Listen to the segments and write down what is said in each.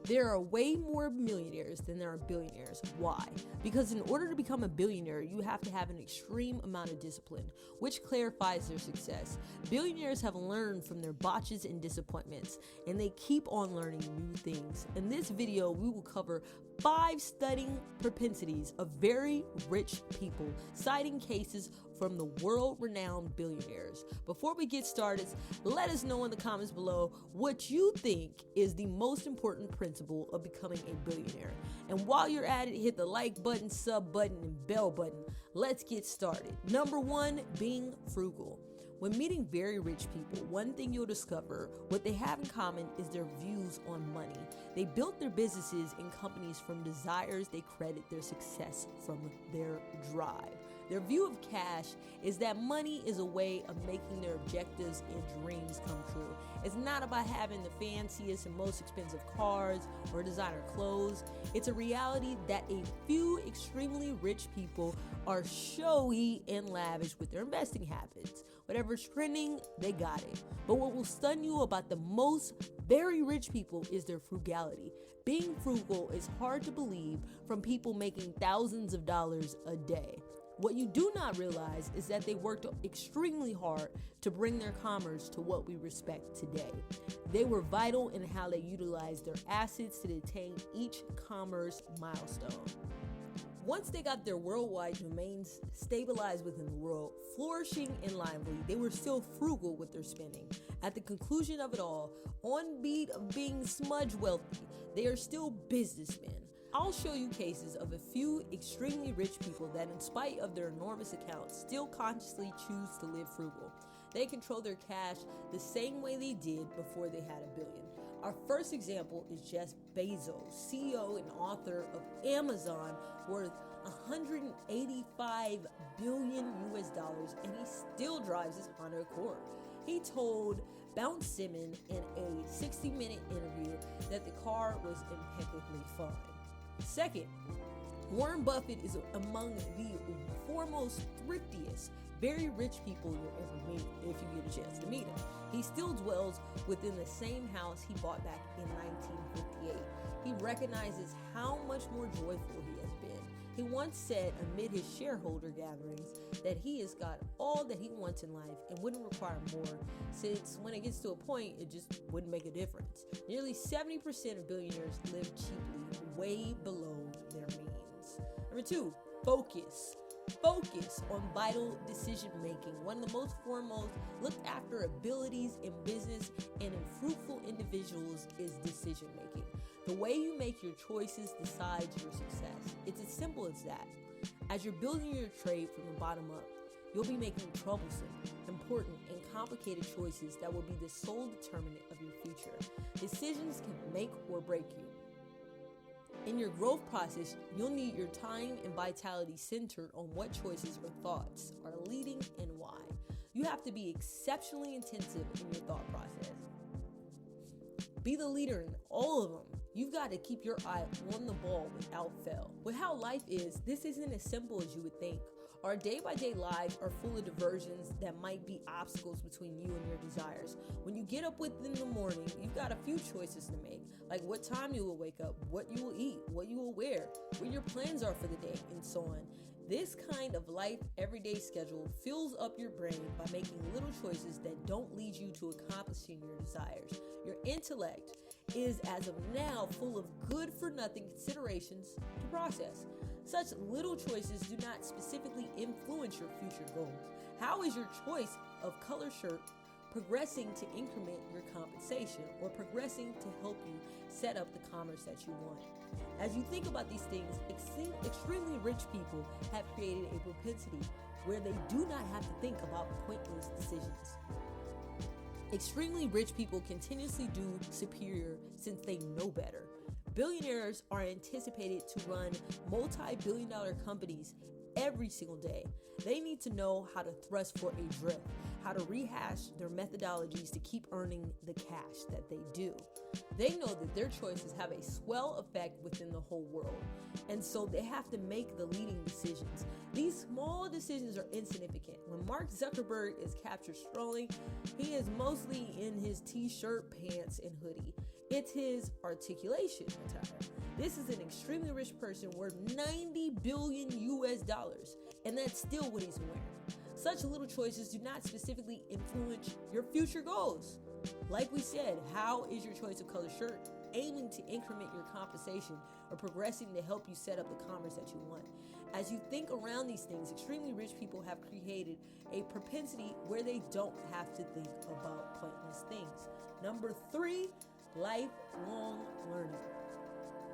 There are way more millionaires than there are billionaires. Why? Because in order to become a billionaire, you have to have an extreme amount of discipline, which clarifies their success. Billionaires have learned from their botches and disappointments, and they keep on learning new things. In this video, we will cover 5 stunning propensities of very rich people, citing cases from the world-renowned billionaires. Before we get started, let us know in the comments below what you think is the most important principle of becoming a billionaire. And while you're at it, hit the like button, sub button, and bell button. Let's get started. Number 1, being frugal. When meeting very rich people, one thing you'll discover, what they have in common is their views on money. They built their businesses and companies from desires. They credit their success from their drive. Their view of cash is that money is a way of making their objectives and dreams come true. It's not about having the fanciest and most expensive cars or designer clothes. It's a reality that a few extremely rich people are showy and lavish with their investing habits. Whatever's trending, they got it. But what will stun you about the most very rich people is their frugality. Being frugal is hard to believe from people making thousands of dollars a day. What you do not realize is that they worked extremely hard to bring their commerce to what we respect today. They were vital in how they utilized their assets to attain each commerce milestone. Once they got their worldwide domains stabilized within the world, flourishing and lively, they were still frugal with their spending. At the conclusion of it all, on beat of being smudge wealthy, they are still businessmen. I'll show you cases of a few extremely rich people that, in spite of their enormous accounts, still consciously choose to live frugal. They control their cash the same way they did before they had $1 billion. Our first example is Jeff Bezos, CEO and author of Amazon, worth $185 billion US, and he still drives his Honda Accord. He told Bounce Simon in a 60-minute interview that the car was impeccably fine. Second, Warren Buffett is among the foremost thriftiest, very rich people you'll ever meet if you get a chance to meet him. He still dwells within the same house he bought back in 1958. He recognizes how much more joyful he has been. He once said amid his shareholder gatherings that he has got all that he wants in life and wouldn't require more, since when it gets to a point, it just wouldn't make a difference. Nearly 70% of billionaires live cheaply, way below their means. Number 2, focus. Focus on vital decision making. One of the most foremost looked after abilities in business and in fruitful individuals is decision making. The way you make your choices decides your success. It's as simple as that. As you're building your trade from the bottom up, you'll be making troublesome, important, and complicated choices that will be the sole determinant of your future. Decisions can make or break you. In your growth process, you'll need your time and vitality centered on what choices or thoughts are leading and why. You have to be exceptionally intensive in your thought process. Be the leader in all of them. You've got to keep your eye on the ball without fail. With how life is, this isn't as simple as you would think. Our day-by-day lives are full of diversions that might be obstacles between you and your desires. When you get up within the morning, you've got a few choices to make, like what time you will wake up, what you will eat, what you will wear, what your plans are for the day, and so on. This kind of life everyday schedule fills up your brain by making little choices that don't lead you to accomplishing your desires. Your intellect is, as of now, full of good-for-nothing considerations to process. Such little choices do not specifically influence your future goals. How is your choice of color shirt progressing to increment your compensation or progressing to help you set up the commerce that you want? As you think about these things, extremely rich people have created a propensity where they do not have to think about pointless decisions. Extremely rich people continuously do superior since they know better. Billionaires are anticipated to run multi-billion-dollar companies every single day. They need to know how to thrust for a drift, how to rehash their methodologies to keep earning the cash that they do. They know that their choices have a swell effect within the whole world, and so they have to make the leading decisions. These small decisions are insignificant. When Mark Zuckerberg is captured strolling, he is mostly in his t-shirt, pants, and hoodie. It's his articulation attire. This is an extremely rich person worth $90 billion US, and that's still what he's wearing. Such little choices do not specifically influence your future goals. Like we said, how is your choice of color shirt aiming to increment your compensation or progressing to help you set up the commerce that you want? As you think around these things, extremely rich people have created a propensity where they don't have to think about pointless things. Number 3, lifelong learning.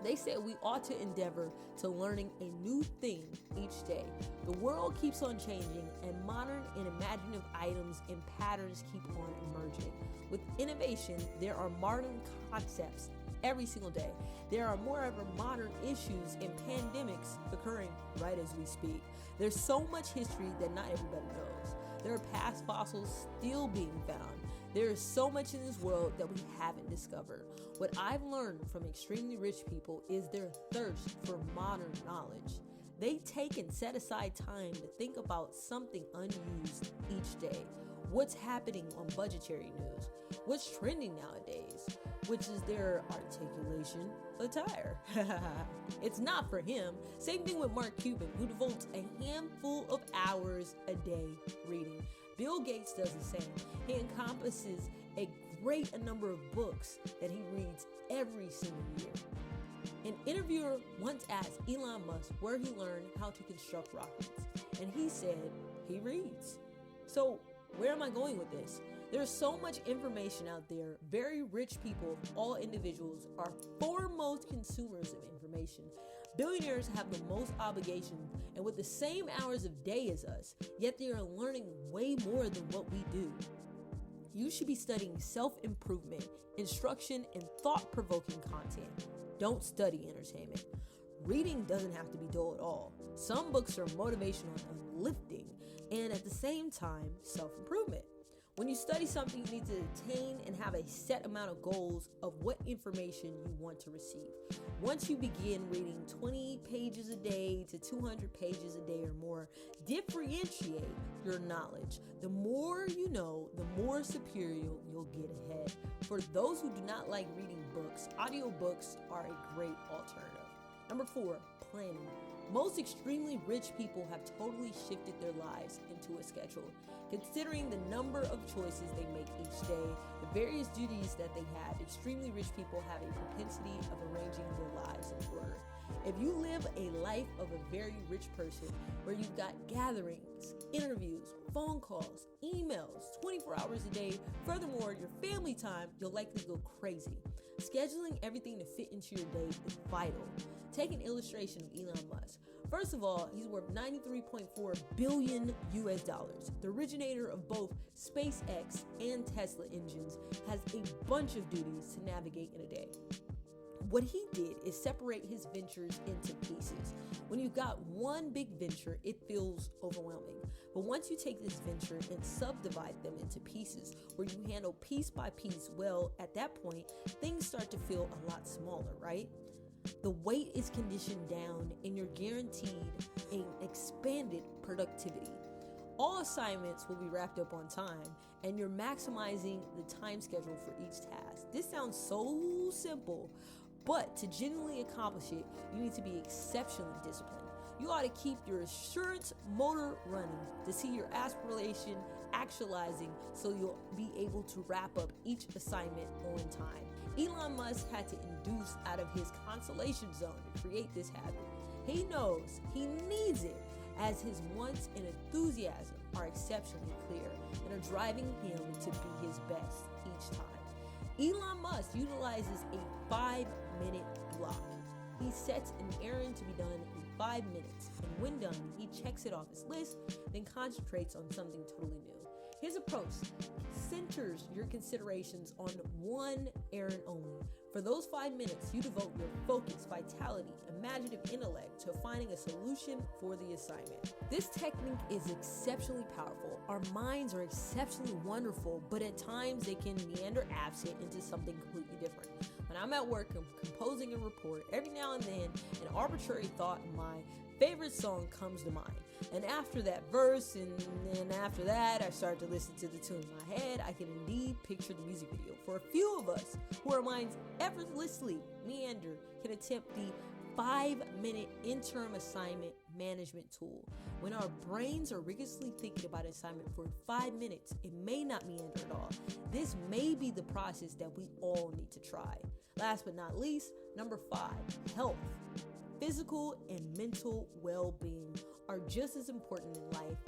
They said we ought to endeavor to learning a new thing each day. The world keeps on changing, and modern and imaginative items and patterns keep on emerging. With innovation, there are modern concepts every single day. There are moreover modern issues and pandemics occurring right as we speak. There's so much history that not everybody knows. There are past fossils still being found. There is so much in this world that we haven't discovered. What I've learned from extremely rich people is their thirst for modern knowledge. They take and set aside time to think about something unused each day. What's happening on budgetary news? What's trending nowadays? Which is their articulation attire. It's not for him. Same thing with Mark Cuban, who devotes a handful of hours a day reading. Bill Gates does the same. He encompasses a great number of books that he reads every single year. An interviewer once asked Elon Musk where he learned how to construct rockets, and he said he reads. So where am I going with this? There's so much information out there. Very rich people, all individuals, are foremost consumers of information. Billionaires have the most obligation and with the same hours of day as us, yet they are learning way more than what we do. You should be studying self-improvement, instruction, and thought-provoking content. Don't study entertainment. Reading doesn't have to be dull at all. Some books are motivational and uplifting, and at the same time, self-improvement. When you study something, you need to attain and have a set amount of goals of what information you want to receive. Once you begin reading 20 pages a day to 200 pages a day or more, differentiate your knowledge. The more you know, the more superior you'll get ahead. For those who do not like reading books, audiobooks are a great alternative. Number 4, planning. Most extremely rich people have totally shifted their lives into a schedule. Considering the number of choices they make each day, the various duties that they have, extremely rich people have a propensity of arranging their lives in order. If you live a life of a very rich person where you've got gatherings, interviews, phone calls, emails, 24 hours a day, furthermore, your family time, you'll likely go crazy. Scheduling everything to fit into your day is vital. Take an illustration of Elon Musk. First of all, he's worth $93.4 billion US. The originator of both SpaceX and Tesla engines has a bunch of duties to navigate in a day. What he did is separate his ventures into pieces. When you've got one big venture, it feels overwhelming. But once you take this venture and subdivide them into pieces where you handle piece by piece, well, at that point, things start to feel a lot smaller, right? The weight is conditioned down and you're guaranteed an expanded productivity. All assignments will be wrapped up on time and you're maximizing the time schedule for each task. This sounds so simple, but to genuinely accomplish it, you need to be exceptionally disciplined. You ought to keep your assurance motor running to see your aspiration actualizing so you'll be able to wrap up each assignment on time. Elon Musk had to induce out of his consolation zone to create this habit. He knows he needs it as his wants and enthusiasm are exceptionally clear and are driving him to be his best each time. Elon Musk utilizes a 5-minute block. He sets an errand to be done in 5 minutes, and when done, he checks it off his list, then concentrates on something totally new. His approach centers your considerations on one errand only. For those 5 minutes, you devote your focus, vitality, imaginative intellect to finding a solution for the assignment. This technique is exceptionally powerful. Our minds are exceptionally wonderful, but at times they can meander absent into something completely different. When I'm at work and composing a report, every now and then an arbitrary thought in my favorite song comes to mind. And after that verse, and then after that, I start to listen to the tune in my head. I can indeed picture the music video. For a few of us who our minds effortlessly meander can attempt the 5-minute interim assignment management tool. When our brains are rigorously thinking about an assignment for 5 minutes, it may not meander at all. This may be the process that we all need to try. Last but not least, number 5, health. Physical and mental well-being are just as important in life,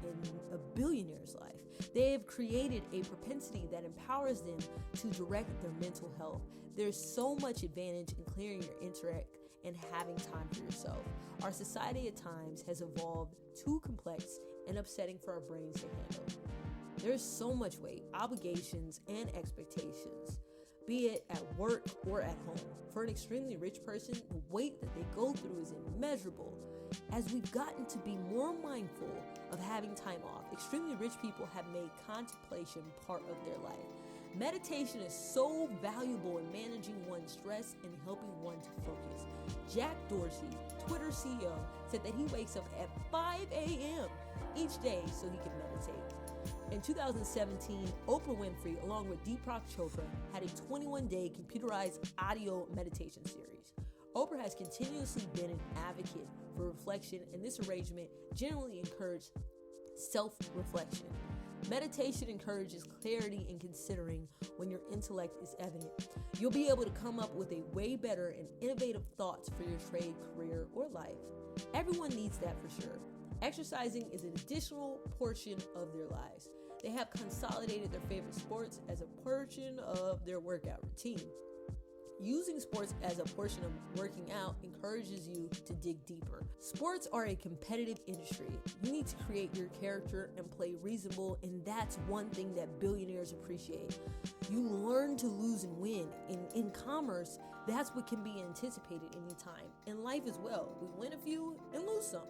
in a billionaire's life. They have created a propensity that empowers them to direct their mental health. There's so much advantage in clearing your intellect and having time for yourself. Our society at times has evolved too complex and upsetting for our brains to handle. There's so much weight, obligations, and expectations, be it at work or at home. For an extremely rich person, the weight that they go through is immeasurable. As we've gotten to be more mindful of having time off, extremely rich people have made contemplation part of their life. Meditation is so valuable in managing one's stress and helping one to focus. Jack Dorsey, Twitter CEO, said that he wakes up at 5 a.m. each day so he can meditate. In 2017, Oprah Winfrey, along with Deepak Chopra, had a 21-day computerized audio meditation series. Oprah has continuously been an advocate for reflection, and this arrangement generally encourages self-reflection. Meditation encourages clarity and considering when your intellect is evident. You'll be able to come up with a way better and innovative thoughts for your trade, career, or life. Everyone needs that for sure. Exercising is an additional portion of their lives. They have consolidated their favorite sports as a portion of their workout routine. Using sports as a portion of working out encourages you to dig deeper. Sports are a competitive industry. You need to create your character and play reasonable, and that's one thing that billionaires appreciate. You learn to lose and win. In commerce, that's what can be anticipated anytime. In life as well, we win a few and lose some.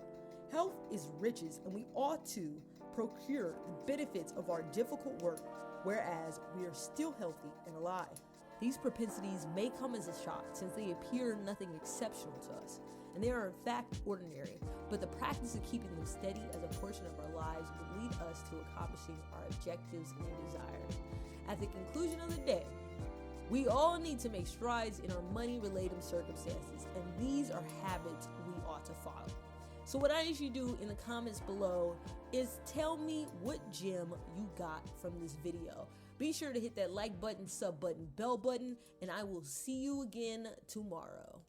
Health is riches, and we ought to procure the benefits of our difficult work, whereas we are still healthy and alive. These propensities may come as a shock since they appear nothing exceptional to us, and they are in fact ordinary, but the practice of keeping them steady as a portion of our lives will lead us to accomplishing our objectives and desires. At the conclusion of the day, we all need to make strides in our money-related circumstances, and these are habits we ought to follow. So what I usually do in the comments below is tell me what gem you got from this video. Be sure to hit that like button, sub button, bell button, and I will see you again tomorrow.